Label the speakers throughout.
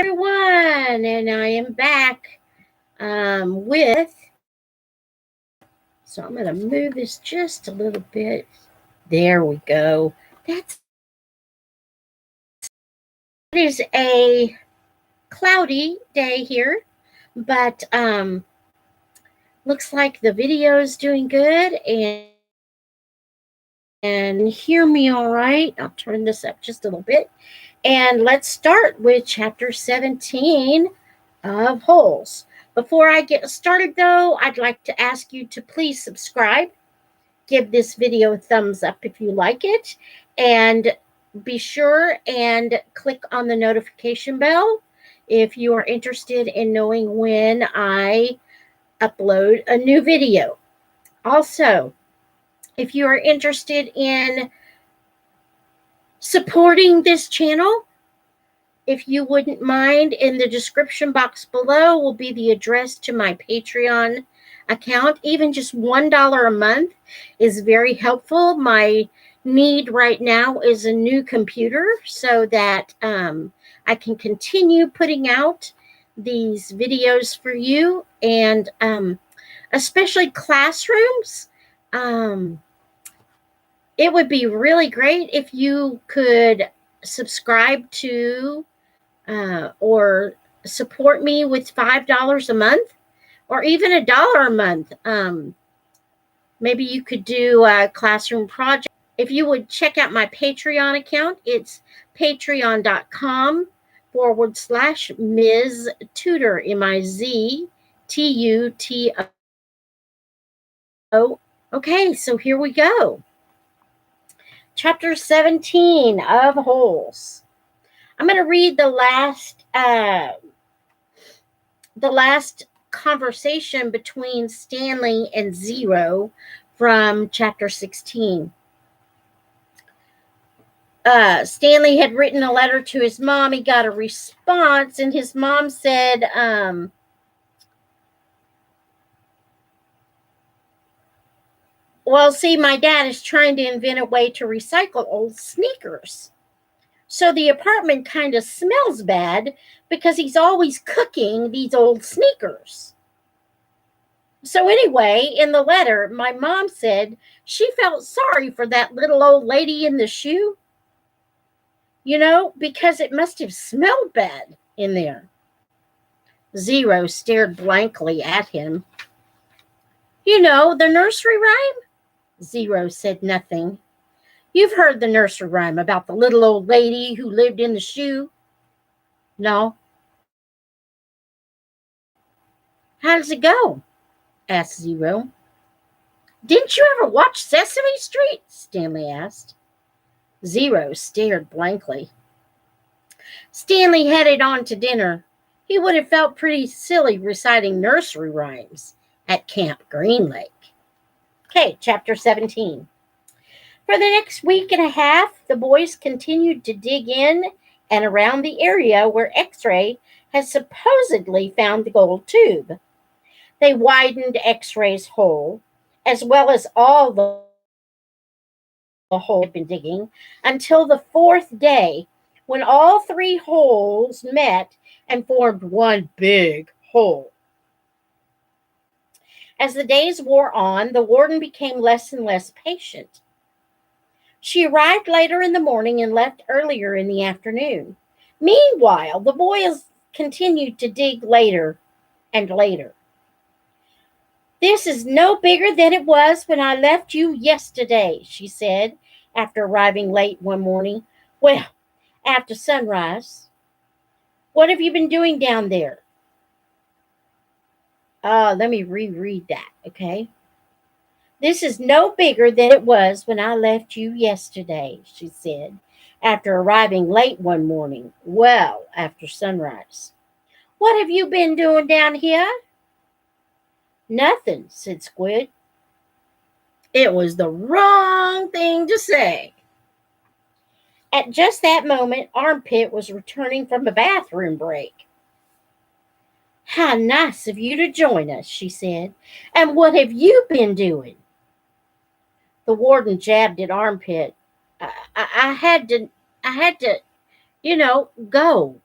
Speaker 1: everyone, and I am back with. So I'm going to move this just a little bit. There we go. It is a cloudy day here, but looks like the video is doing good and hear me all right. I'll turn this up just a little bit. And let's start with chapter 17 of Holes. Before I get started, though, I'd like to ask you to please subscribe. Give this video a thumbs up if you like it. And be sure and click on the notification bell if you are interested in knowing when I upload a new video. Also, if you are interested in supporting this channel, if you wouldn't mind, in the description box below will be the address to my Patreon account. Even just $1 a month is very helpful. My need right now is a new computer so that I can continue putting out these videos for you, and especially classrooms. It would be really great if you could subscribe to or support me with $5 a month or even $1 a month. Maybe you could do a classroom project. If you would check out my Patreon account, it's patreon.com/Ms. Tutor, MIZTUTO. Okay, so here we go. Chapter 17 of Holes. I'm going to read the last conversation between Stanley and Zero from chapter 16. Stanley had written a letter to his mom. He got a response, and his mom said, well, see, my dad is trying to invent a way to recycle old sneakers. So the apartment kind of smells bad because he's always cooking these old sneakers. So anyway, in the letter, my mom said she felt sorry for that little old lady in the shoe, because it must have smelled bad in there. Zero stared blankly at him. The nursery rhyme? Zero said nothing. You've heard the nursery rhyme about the little old lady who lived in the shoe? No. How does it go? Asked Zero. Didn't you ever watch Sesame Street? Stanley asked. Zero stared blankly. Stanley headed on to dinner. He would have felt pretty silly reciting nursery rhymes at Camp Green Lake. Okay, chapter 17. For the next week and a half, the boys continued to dig in and around the area where X-Ray had supposedly found the gold tube. They widened X-Ray's hole, as well as all the hole had been digging, until the fourth day, when all three holes met and formed one big hole. As the days wore on, the warden became less and less patient. She arrived later in the morning and left earlier in the afternoon. Meanwhile, the boys continued to dig later and later. This is no bigger than it was when I left you yesterday, she said, after arriving late one morning. Well, after sunrise. What have you been doing down there? Let me reread that, okay? This is no bigger than it was when I left you yesterday, she said, after arriving late one morning, well after sunrise. What have you been doing down here? Nothing, said Squid. It was the wrong thing to say. At just that moment, Armpit was returning from a bathroom break. How nice of you to join us, she said. And what have you been doing? The warden jabbed at Armpit. I had to, go.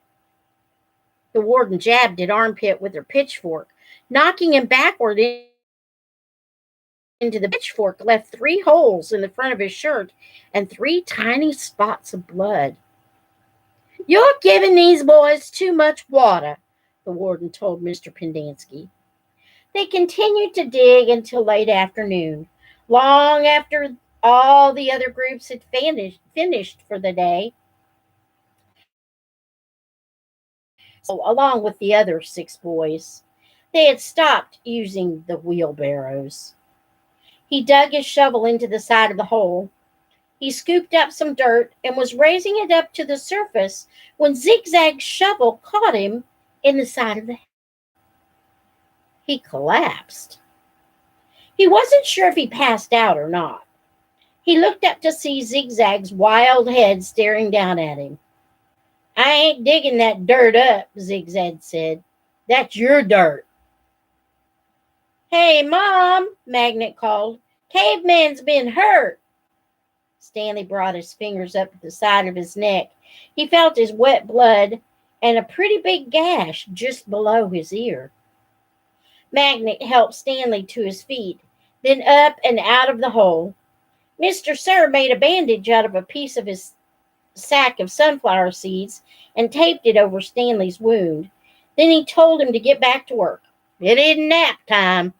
Speaker 1: The warden jabbed at Armpit with her pitchfork, knocking him backward into the bed. The pitchfork left 3 holes in the front of his shirt and 3 tiny spots of blood. "You're giving these boys too much water," the warden told Mr. Pendanski. They continued to dig until late afternoon, long after all the other groups had finished for the day. So, along with the other 6 boys, they had stopped using the wheelbarrows. He dug his shovel into the side of the hole. He scooped up some dirt and was raising it up to the surface when Zigzag's shovel caught him in the side of the head. He collapsed. He wasn't sure if he passed out or not. He looked up to see Zigzag's wild head staring down at him. "I ain't digging that dirt up," Zigzag said. "That's your dirt." "Hey, Mom," Magnet called. "Caveman's been hurt." Stanley brought his fingers up to the side of his neck. He felt his wet blood and a pretty big gash just below his ear. Magnet helped Stanley to his feet, then up and out of the hole. Mr. Sir made a bandage out of a piece of his sack of sunflower seeds and taped it over Stanley's wound. Then he told him to get back to work. It isn't nap time.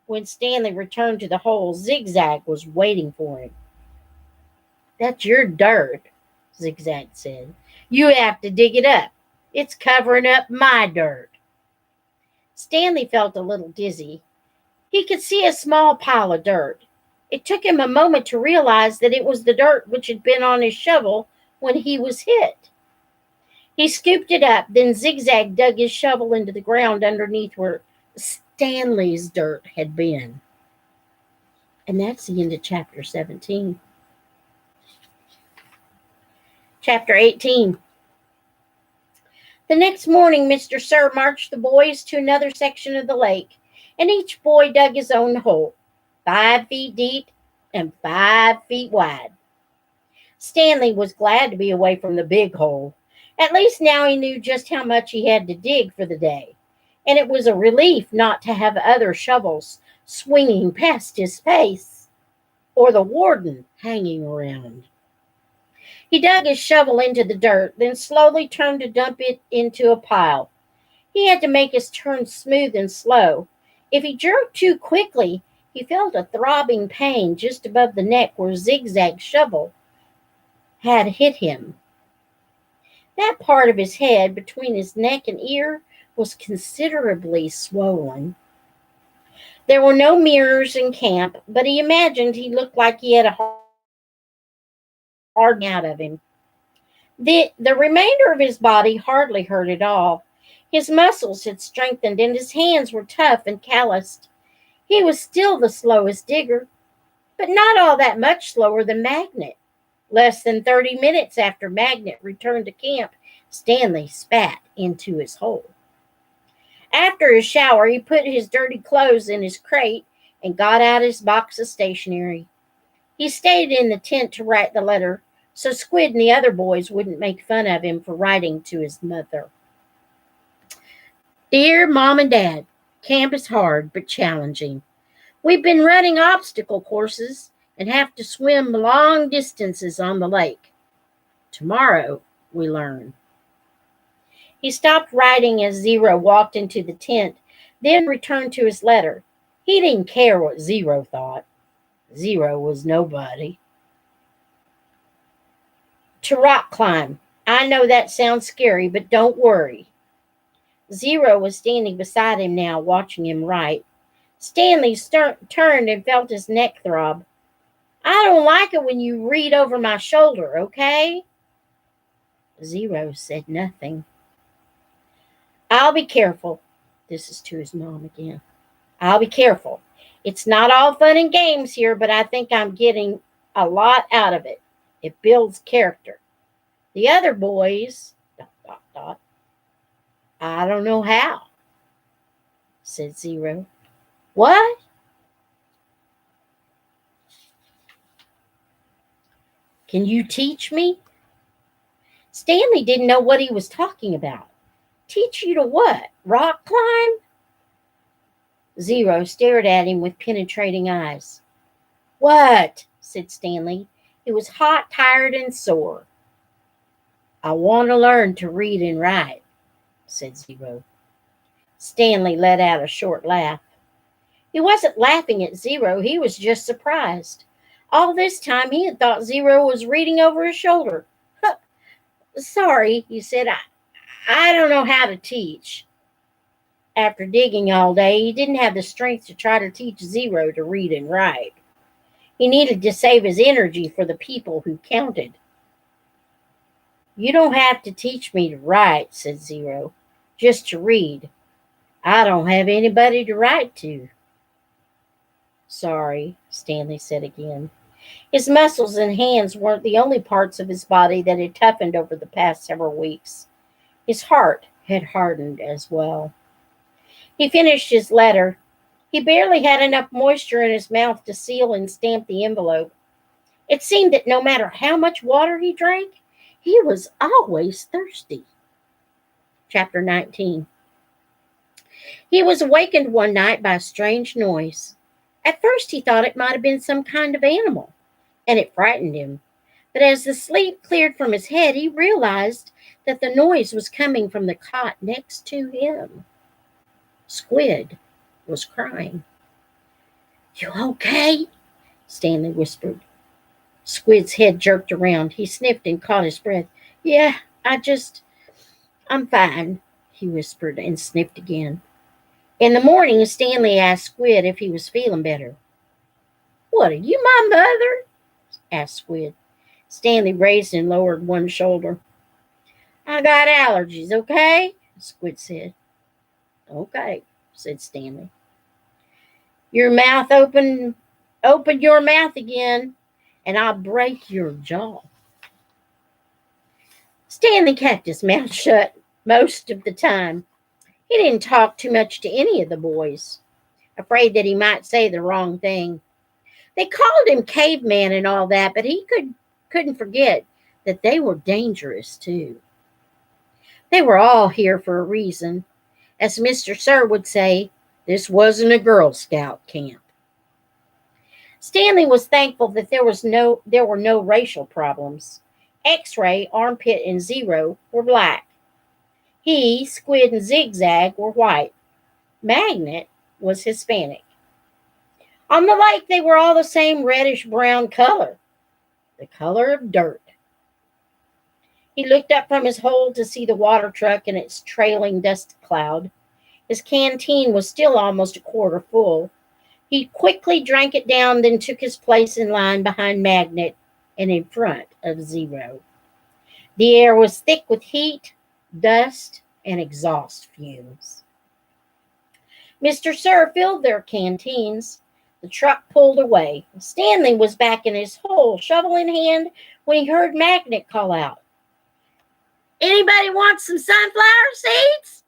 Speaker 1: When Stanley returned to the hole, Zigzag was waiting for him. "That's your dirt," Zigzag said. "You have to dig it up. It's covering up my dirt." Stanley felt a little dizzy. He could see a small pile of dirt. It took him a moment to realize that it was the dirt which had been on his shovel when he was hit. He scooped it up, then Zigzag dug his shovel into the ground underneath where Stanley's dirt had been. And that's the end of chapter 17. Chapter 18. The next morning, Mr. Sir marched the boys to another section of the lake, and each boy dug his own hole, 5 feet deep and 5 feet wide. Stanley was glad to be away from the big hole. At least now he knew just how much he had to dig for the day, and it was a relief not to have other shovels swinging past his face or the warden hanging around. He dug his shovel into the dirt, then slowly turned to dump it into a pile. He had to make his turn smooth and slow. If he jerked too quickly, he felt a throbbing pain just above the neck where Zigzag's shovel had hit him. That part of his head between his neck and ear was considerably swollen. There were no mirrors in camp, but he imagined he looked like he had a hard out of him. The remainder of his body hardly hurt at all. His muscles had strengthened and his hands were tough and calloused. He was still the slowest digger, but not all that much slower than Magnet. Less than 30 minutes after Magnet returned to camp, Stanley spat into his hole. After his shower, he put his dirty clothes in his crate and got out his box of stationery. He stayed in the tent to write the letter, so Squid and the other boys wouldn't make fun of him for writing to his mother. "Dear Mom and Dad, camp is hard but challenging. We've been running obstacle courses and have to swim long distances on the lake. Tomorrow we learn." He stopped writing as Zero walked into the tent, then returned to his letter. He didn't care what Zero thought. Zero was nobody. "To rock climb. I know that sounds scary, but don't worry." Zero was standing beside him now, watching him write. Stanley turned and felt his neck throb. "I don't like it when you read over my shoulder, okay?" Zero said nothing. "I'll be careful." This is to his mom again. "I'll be careful. It's not all fun and games here, but I think I'm getting a lot out of it. It builds character. The other boys, ... I don't know how," said Zero. "What?" "Can you teach me?" Stanley didn't know what he was talking about. Teach you to what? Rock climb? Zero stared at him with penetrating eyes. What? Said Stanley. He was hot, tired, and sore. I want to learn to read and write, said Zero. Stanley let out a short laugh. He wasn't laughing at Zero, he was just surprised. All this time he had thought Zero was reading over his shoulder. Sorry, he said, I don't know how to teach. After digging all day, he didn't have the strength to try to teach Zero to read and write. He needed to save his energy for the people who counted. You don't have to teach me to write, said Zero, just to read. I don't have anybody to write to. Sorry, Stanley said again. His muscles and hands weren't the only parts of his body that had toughened over the past several weeks. His heart had hardened as well. He finished his letter. He barely had enough moisture in his mouth to seal and stamp the envelope. It seemed that no matter how much water he drank, he was always thirsty. Chapter 19. He was awakened one night by a strange noise. At first he thought it might have been some kind of animal, and it frightened him. But as the sleep cleared from his head, he realized that the noise was coming from the cot next to him. Squid was crying. You okay? Stanley whispered. Squid's head jerked around. He sniffed and caught his breath. Yeah, I'm fine, he whispered and sniffed again. In the morning, Stanley asked Squid if he was feeling better. What, are you my mother? Asked Squid. Stanley raised and lowered one shoulder. I got allergies, okay? Squid said. Okay, said Stanley. Your mouth open your mouth again, and I'll break your jaw. Stanley kept his mouth shut most of the time. He didn't talk too much to any of the boys, afraid that he might say the wrong thing. They called him caveman and all that, but he couldn't forget that they were dangerous too. They were all here for a reason. As Mr. Sir would say, this wasn't a Girl Scout camp. Stanley was thankful that there were no racial problems. X-Ray, Armpit, and Zero were black. He, Squid, and Zigzag were white. Magnet was Hispanic. On the lake, they were all the same reddish-brown color, the color of dirt. He looked up from his hole to see the water truck and its trailing dust cloud. His canteen was still almost a quarter full. He quickly drank it down, then took his place in line behind Magnet and in front of Zero. The air was thick with heat, dust, and exhaust fumes. Mr. Sir filled their canteens. The truck pulled away. Stanley was back in his hole, shovel in hand, when he heard Magnet call out, Anybody want some sunflower seeds?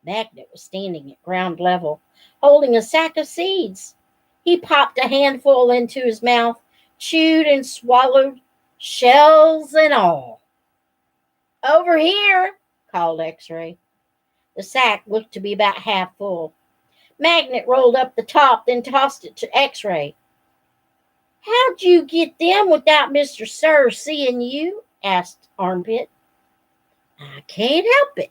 Speaker 1: Magnet was standing at ground level, holding a sack of seeds. He popped a handful into his mouth, chewed and swallowed, shells and all. Over here, called X-Ray. The sack looked to be about half full. Magnet rolled up the top, then tossed it to X-Ray. How'd you get them without Mr. Sir seeing you? Asked Armpit. I can't help it,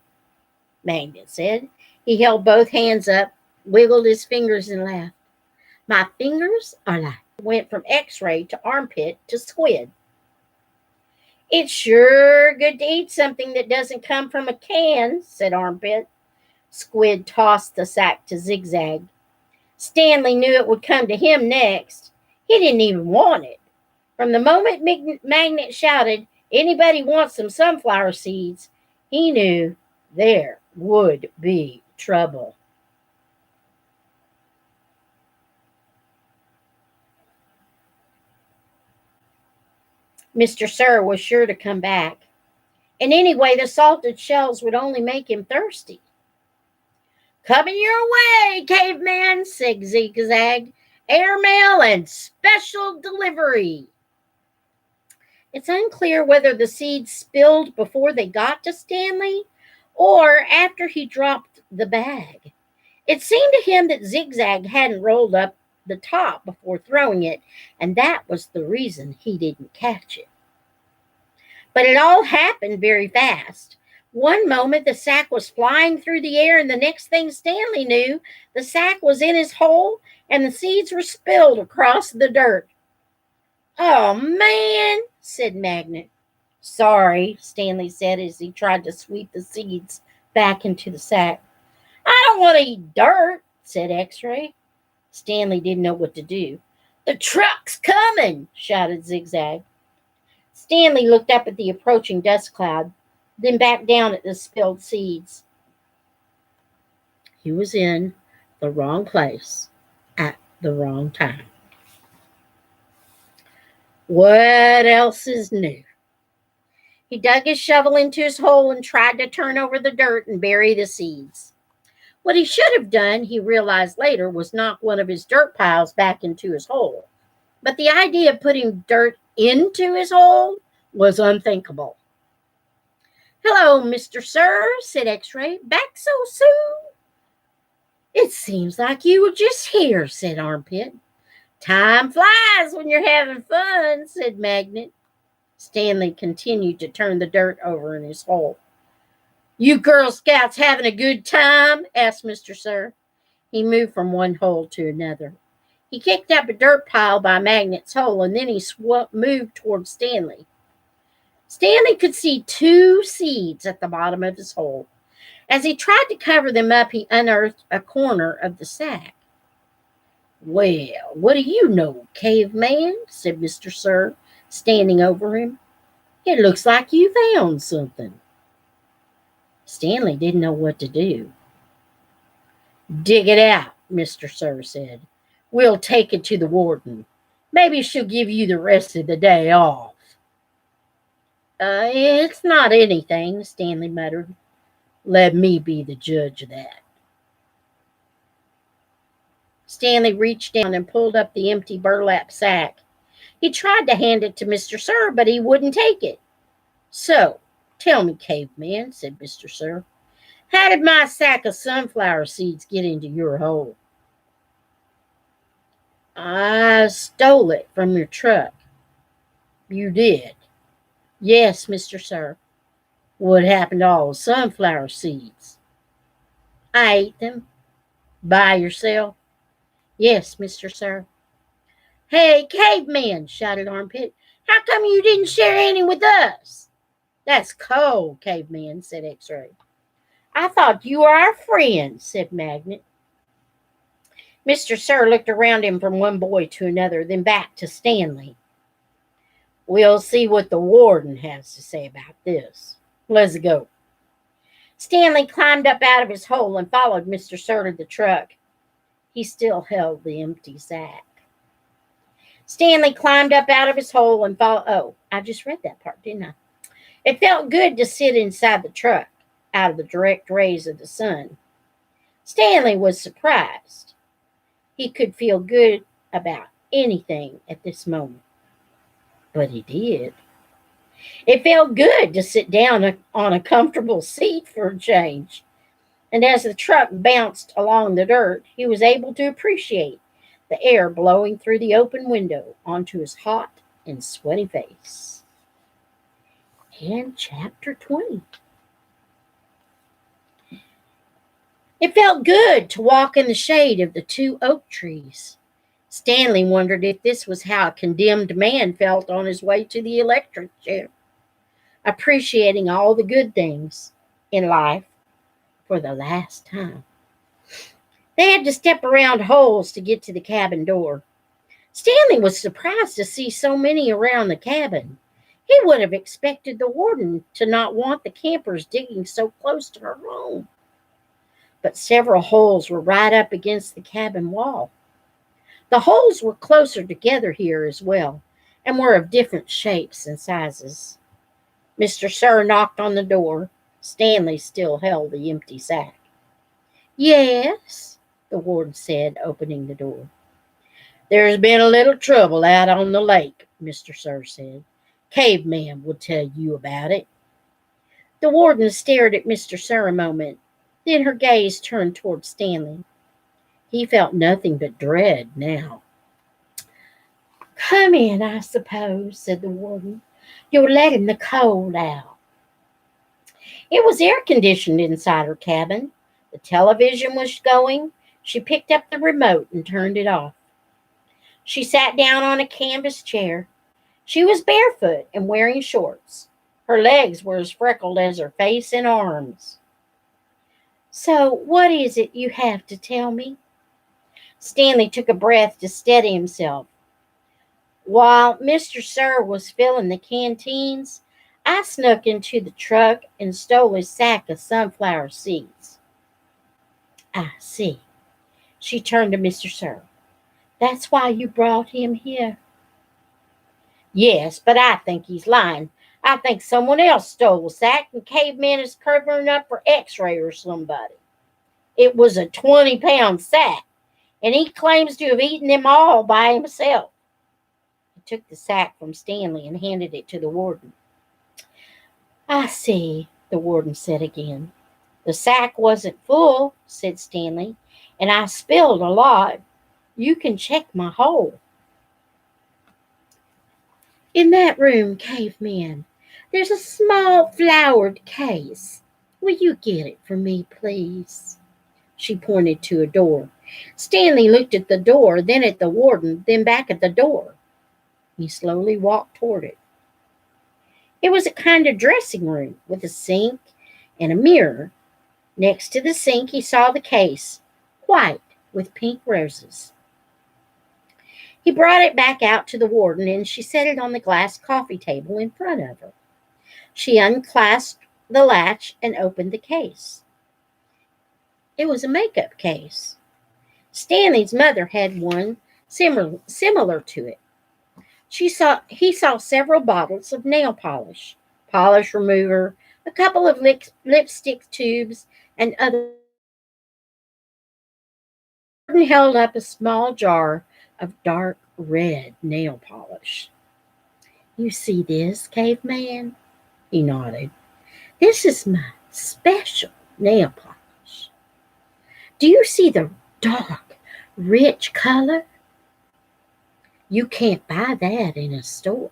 Speaker 1: Magnet said. He held both hands up, wiggled his fingers, and laughed. My fingers are like went from X-Ray to Armpit to Squid. It's sure good to eat something that doesn't come from a can, said Armpit. Squid tossed the sack to Zigzag. Stanley knew it would come to him next. He didn't even want it. From the moment Magnet shouted, Anybody want some sunflower seeds? He knew there would be trouble. Mr. Sir was sure to come back. And anyway, the salted shells would only make him thirsty. Coming your way, caveman, said Zigzag. Airmail and special delivery. It's unclear whether the seeds spilled before they got to Stanley or after he dropped the bag. It seemed to him that Zigzag hadn't rolled up the top before throwing it, and that was the reason he didn't catch it. But it all happened very fast. One moment the sack was flying through the air, and the next thing Stanley knew, the sack was in his hole and the seeds were spilled across the dirt. "Oh, man," said Magnet. "Sorry," Stanley said as he tried to sweep the seeds back into the sack. "I don't want to eat dirt," said X-Ray. Stanley didn't know what to do. "The truck's coming," shouted Zigzag. Stanley looked up at the approaching dust cloud, then back down at the spilled seeds. He was in the wrong place at the wrong time. What else is new? He dug his shovel into his hole and tried to turn over the dirt and bury the seeds. What he should have done, he realized later, was knock one of his dirt piles back into his hole. But the idea of putting dirt into his hole was unthinkable. "Hello, Mr. Sir," said X-Ray. "Back so soon?" "It seems like you were just here," said Armpit. "Time flies when you're having fun," said Magnet. Stanley continued to turn the dirt over in his hole. "You Girl Scouts having a good time?" asked Mr. Sir. He moved from one hole to another. He kicked up a dirt pile by Magnet's hole, and then he moved toward Stanley. Stanley could see 2 seeds at the bottom of his hole. As he tried to cover them up, he unearthed a corner of the sack. "Well, what do you know, caveman?" said Mr. Sir, standing over him. "It looks like you found something." Stanley didn't know what to do. "Dig it out," Mr. Sir said. "We'll take it to the warden. Maybe she'll give you the rest of the day off." It's not anything," Stanley muttered. "Let me be the judge of that." Stanley reached down and pulled up the empty burlap sack. He tried to hand it to Mr. Sir, but he wouldn't take it. "So, tell me, caveman," said Mr. Sir, "how did my sack of sunflower seeds get into your hole?" "I stole it from your truck." "You did?" "Yes, Mr. Sir." "What happened to all the sunflower seeds?" "I ate them." "By yourself?" "Yes, Mr. Sir." "Hey, caveman," shouted Armpit, "how come you didn't share any with us?" "That's cold, caveman," said X-Ray. "I thought you were our friend," said Magnet. Mr. Sir looked around him from one boy to another, then back to Stanley. "We'll see what the warden has to say about this. Let's go." Stanley climbed up out of his hole and followed Mr. Sir to the truck. He still held the empty sack. Stanley climbed up out of his hole and followed. Oh, I just read that part, didn't I? It felt good to sit inside the truck, out of the direct rays of the sun. Stanley was surprised. He could feel good about anything at this moment. But he did. It felt good to sit down on a comfortable seat for a change. And as the truck bounced along the dirt, he was able to appreciate the air blowing through the open window onto his hot and sweaty face. And chapter 20. It felt good to walk in the shade of the 2 oak trees. Stanley wondered if this was how a condemned man felt on his way to the electric chair, appreciating all the good things in life for the last time. They had to step around holes to get to the cabin door. Stanley was surprised to see so many around the cabin. He would have expected the warden to not want the campers digging so close to her home. But several holes were right up against the cabin wall. The holes were closer together here as well, and were of different shapes and sizes. Mr. Sir knocked on the door. Stanley still held the empty sack. "Yes," the warden said, opening the door. "There's been a little trouble out on the lake," Mr. Sir said. "Caveman will tell you about it." The warden stared at Mr. Sir a moment. Then her gaze turned toward Stanley. He felt nothing but dread now. "Come in, I suppose," said the warden. "You're letting the cold out." It was air conditioned inside her cabin. The television was going. She picked up the remote and turned it off. She sat down on a canvas chair. She was barefoot and wearing shorts. Her legs were as freckled as her face and arms. "So, what is it you have to tell me?" Stanley took a breath to steady himself. "While Mr. Sir was filling the canteens, I snuck into the truck and stole his sack of sunflower seeds." "I see." She turned to Mr. Sir. "That's why you brought him here?" "Yes, but I think he's lying. I think someone else stole the sack and Caveman is covering up for X-ray or somebody. It was a 20-pound sack, and he claims to have eaten them all by himself." He took the sack from Stanley and handed it to the warden. "I see," the warden said again. "The sack wasn't full," said Stanley, "and I spilled a lot. You can check my hole." "In that room, Caveman, there's a small flowered case. Will you get it for me, please?" She pointed to a door. Stanley looked at the door, then at the warden, then back at the door. He slowly walked toward it. It was a kind of dressing room with a sink and a mirror. Next to the sink, he saw the case, white with pink roses. He brought it back out to the warden, and she set it on the glass coffee table in front of her. She unclasped the latch and opened the case. It was a makeup case. Stanley's mother had one similar to it. He saw several bottles of nail polish, polish remover, a couple of lipstick tubes, and other items. The warden held up a small jar of dark red nail polish. "You see this, Caveman?" He nodded. "This is my special nail polish. Do you see the dark, rich color? You can't buy that in a store.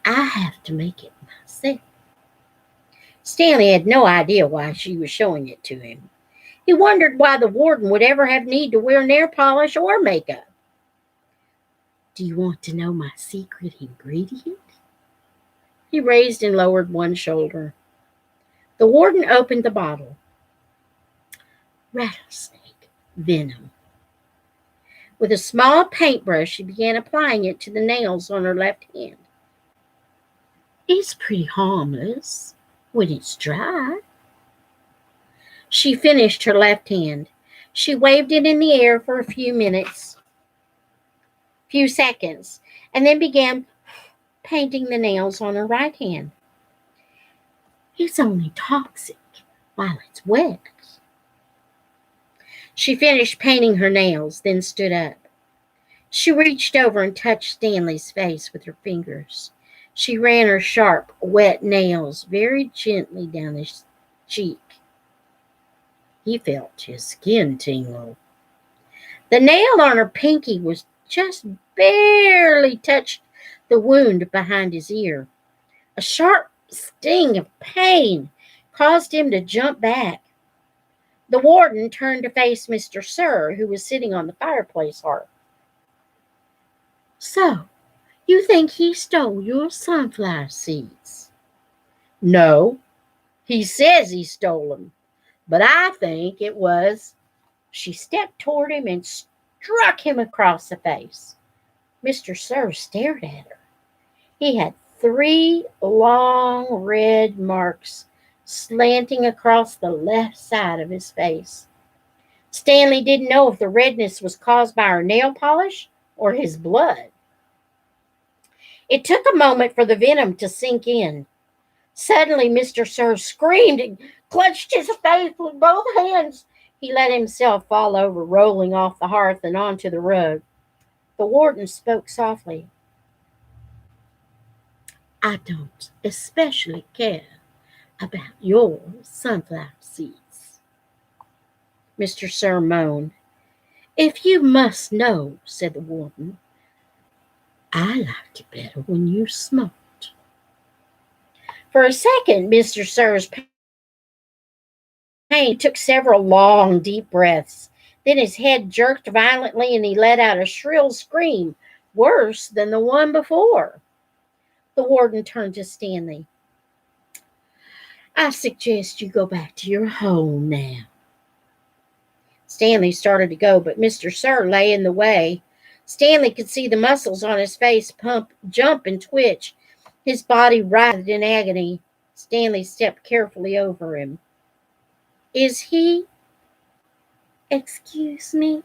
Speaker 1: I have to make it myself." Stanley had no idea why she was showing it to him. He wondered why the warden would ever have need to wear nail polish or makeup. "Do you want to know my secret ingredient?" He raised and lowered one shoulder. The warden opened the bottle. "Rattlesnake venom." With a small paintbrush, she began applying it to the nails on her left hand. "It's pretty harmless when it's dry." She finished her left hand. She waved it in the air for a few seconds, and then began painting the nails on her right hand. "It's only toxic while it's wet." She finished painting her nails, then stood up. She reached over and touched Stanley's face with her fingers. She ran her sharp, wet nails very gently down his cheek. He felt his skin tingle. The nail on her pinky was just barely touched the wound behind his ear. A sharp sting of pain caused him to jump back. The warden turned to face Mr. Sir, who was sitting on the fireplace hearth. "So, you think he stole your sunflower seeds?" "No, he says he stole them, but I think it was—" She stepped toward him and struck him across the face. Mr. Sir stared at her. He had 3 long red marks slanting across the left side of his face. Stanley didn't know if the redness was caused by her nail polish or his blood. It took a moment for the venom to sink in. Suddenly, Mr. Sir screamed and clutched his face with both hands. He let himself fall over, rolling off the hearth and onto the rug. The warden spoke softly. "I don't especially care about your sunflower seeds. Mr. Sir moaned. If you must know, said the warden, I liked it better when you smoked. For a second, Mr. Sir's pain took several long, deep breaths. Then his head jerked violently and he let out a shrill scream, worse than the one before. The warden turned to Stanley. I suggest you go back to your hole now. Stanley started to go, but Mr. Sir lay in the way. Stanley could see the muscles on his face jump and twitch. His body writhed in agony. Stanley stepped carefully over him. Is he? Excuse me,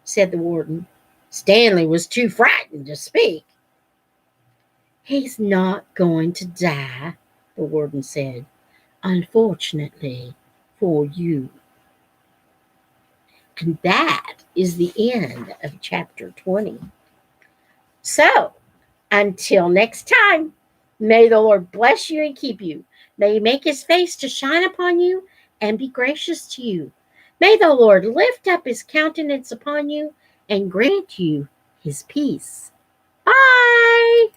Speaker 1: said the warden. Stanley was too frightened to speak. He's not going to die, the warden said. Unfortunately for you. And that is the end of chapter 20. So, until next time, may the Lord bless you and keep you. May he make his face to shine upon you and be gracious to you. May the Lord lift up his countenance upon you and grant you his peace. Bye.